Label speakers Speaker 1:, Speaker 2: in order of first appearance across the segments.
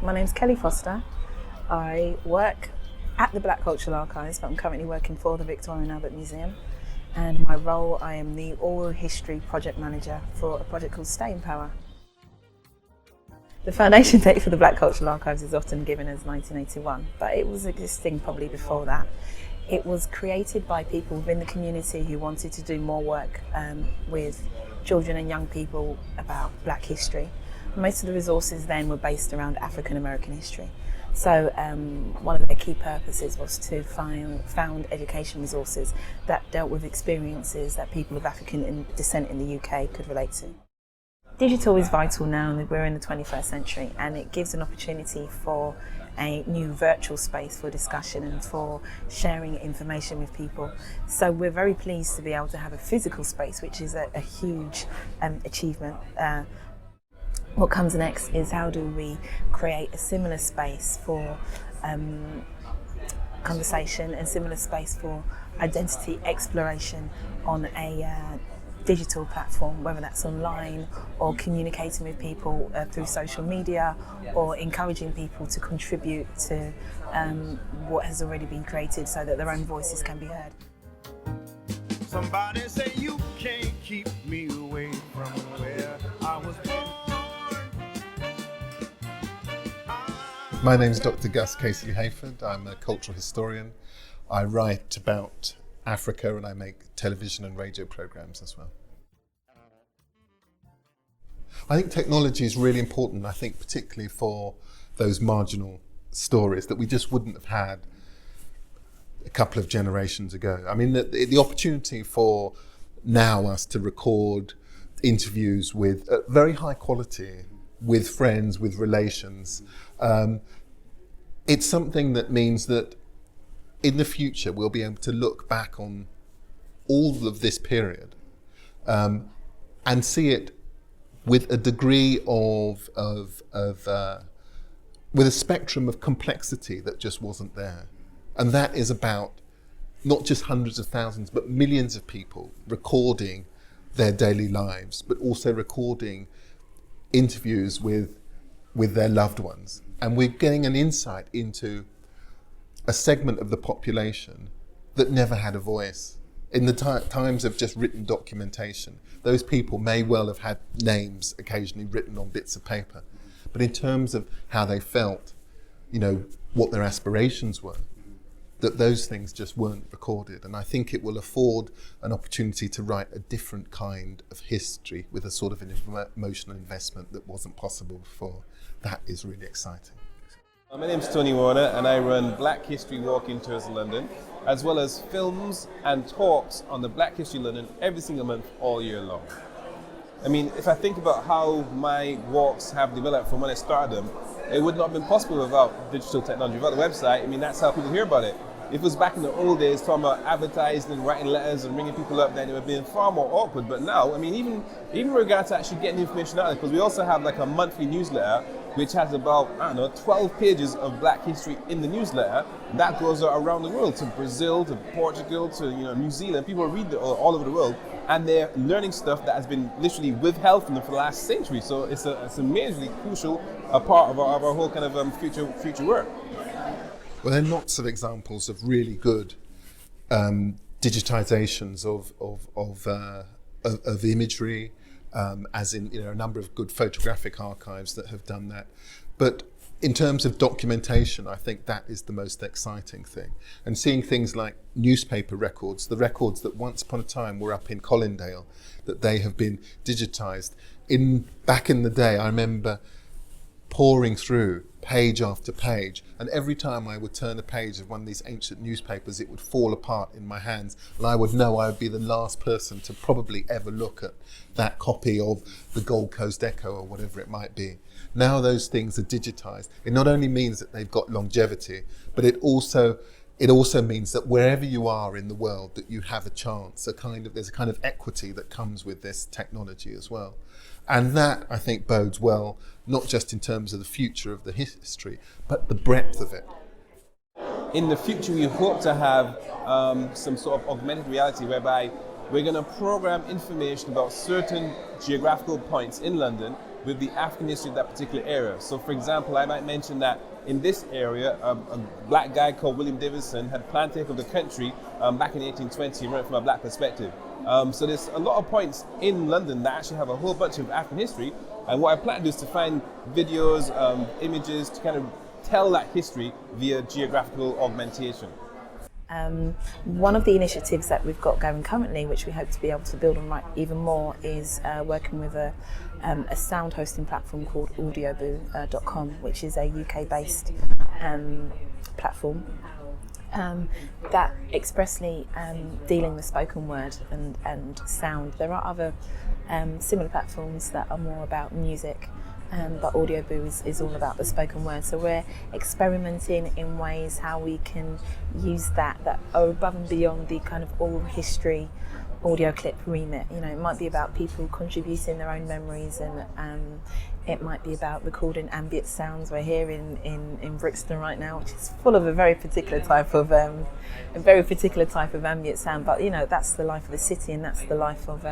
Speaker 1: My name's Kelly Foster. I work at the Black Cultural Archives, but I'm currently working for the Victoria and Albert Museum. And my role, I am the Oral History Project Manager for a project called Staying Power. The foundation date for the Black Cultural Archives is often given as 1981, but it was existing probably before that. It was created by people within the community who wanted to do more work with children and young people about Black history. Most of the resources then were based around African American history. So one of their key purposes was to found education resources that dealt with experiences that people of African descent in the UK could relate to. Digital is vital now, and we're in the 21st century, and it gives an opportunity for a new virtual space for discussion and for sharing information with people. So we're very pleased to be able to have a physical space, which is a huge achievement. What comes next is how do we create a similar space for conversation and similar space for identity exploration on a digital platform, whether that's online or communicating with people through social media or encouraging people to contribute to what has already been created so that their own voices can be heard.
Speaker 2: Somebody say you can't keep me away from where I was born.
Speaker 3: My name is Dr. Gus Casey Hayford. I'm a cultural historian. I write about Africa and I make television and radio programs as well. I think technology is really important, I think particularly for those marginal stories that we just wouldn't have had a couple of generations ago. I mean, the opportunity for now us to record interviews with very high quality, with friends, with relations, it's something that means that in the future we'll be able to look back on all of this period and see it with a degree with a spectrum of complexity that just wasn't there. And that is about not just hundreds of thousands, but millions of people recording their daily lives, but also recording interviews with their loved ones. And we're getting an insight into a segment of the population that never had a voice. In the times of just written documentation, those people may well have had names occasionally written on bits of paper. But in terms of how they felt, you know, what their aspirations were, that those things just weren't recorded. And I think it will afford an opportunity to write a different kind of history with a sort of an emotional investment that wasn't possible before. That is really exciting.
Speaker 4: My name's Tony Warner and I run Black History Walking Tours in London, as well as films and talks on the Black History London every single month all year long. I mean, if I think about how my walks have developed from when I started them, it would not have been possible without digital technology, without the website. I mean, that's how people hear about it. If it was back in the old days, talking about advertising and writing letters and ringing people up, then it would have been far more awkward. But now, I mean, even in regards to actually getting information out there, because we also have like a monthly newsletter, which has about, 12 pages of Black history in the newsletter. That goes around the world, to Brazil, to Portugal, to New Zealand. People read it all over the world, and they're learning stuff that has been literally withheld from them for the last century. So it's a majorly crucial part of our whole kind of future work.
Speaker 3: Well, there are lots of examples of really good digitizations of imagery, as in a number of good photographic archives that have done that. But in terms of documentation, I think that is the most exciting thing. And seeing things like newspaper records, the records that once upon a time were up in Colindale, that they have been digitized. Back in the day, I remember pouring through page after page, and every time I would turn a page of one of these ancient newspapers, it would fall apart in my hands, and I would know I would be the last person to probably ever look at that copy of the Gold Coast Echo or whatever it might be. Now those things are digitized. It not only means that they've got longevity, but it also means that wherever you are in the world, that you have a chance. There's a kind of equity that comes with this technology as well. And that, I think, bodes well, not just in terms of the future of the history, but the breadth of it.
Speaker 4: In the future, we hope to have some sort of augmented reality whereby we're going to program information about certain geographical points in London with the African history of that particular area. So for example, I might mention that in this area, a black guy called William Davidson had planned to take over the country back in 1820, right, from a black perspective. So there's a lot of points in London that actually have a whole bunch of African history. And what I plan to do is to find videos, images to kind of tell that history via geographical augmentation.
Speaker 1: One of the initiatives that we've got going currently, which we hope to be able to build on even more, is working with a sound hosting platform called Audioboo.com, which is a UK-based platform that expressly dealing with spoken word and sound. There are other similar platforms that are more about music, but Audioboo is all about the spoken word. So we're experimenting in ways how we can use that are above and beyond the kind of oral history audio clip remit. You know, it might be about people contributing their own memories, and it might be about recording ambient sounds. We're here in Brixton right now, which is full of a very particular type of ambient sound. But you know, that's the life of the city, and that's the life of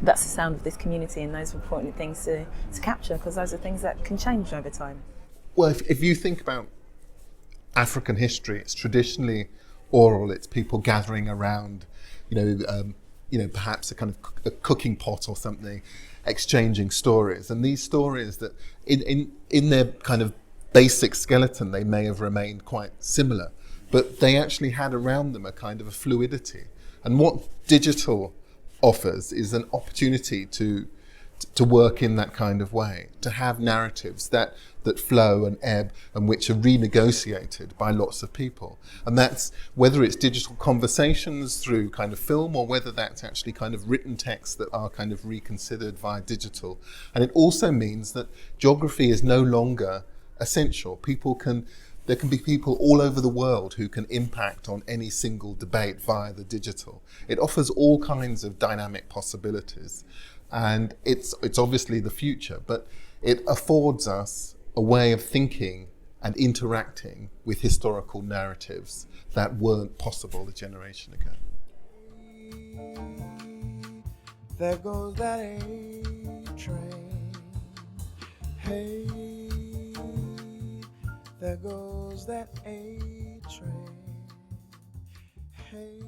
Speaker 1: that's the sound of this community, and those are important things to capture, because those are things that can change over time.
Speaker 3: Well, if you think about African history, it's traditionally oral. It's people gathering around, perhaps a kind of a cooking pot or something, exchanging stories. And these stories that in their kind of basic skeleton, they may have remained quite similar, but they actually had around them a kind of a fluidity. And what digital offers is an opportunity to work in that kind of way, to have narratives that flow and ebb and which are renegotiated by lots of people. And that's whether it's digital conversations through kind of film, or whether that's actually kind of written texts that are kind of reconsidered via digital. And it also means that geography is no longer essential. There can be people all over the world who can impact on any single debate via the digital. It offers all kinds of dynamic possibilities. And it's obviously the future, but it affords us a way of thinking and interacting with historical narratives that weren't possible a generation ago.
Speaker 2: There goes that A train. Hey, there goes that A train. Hey.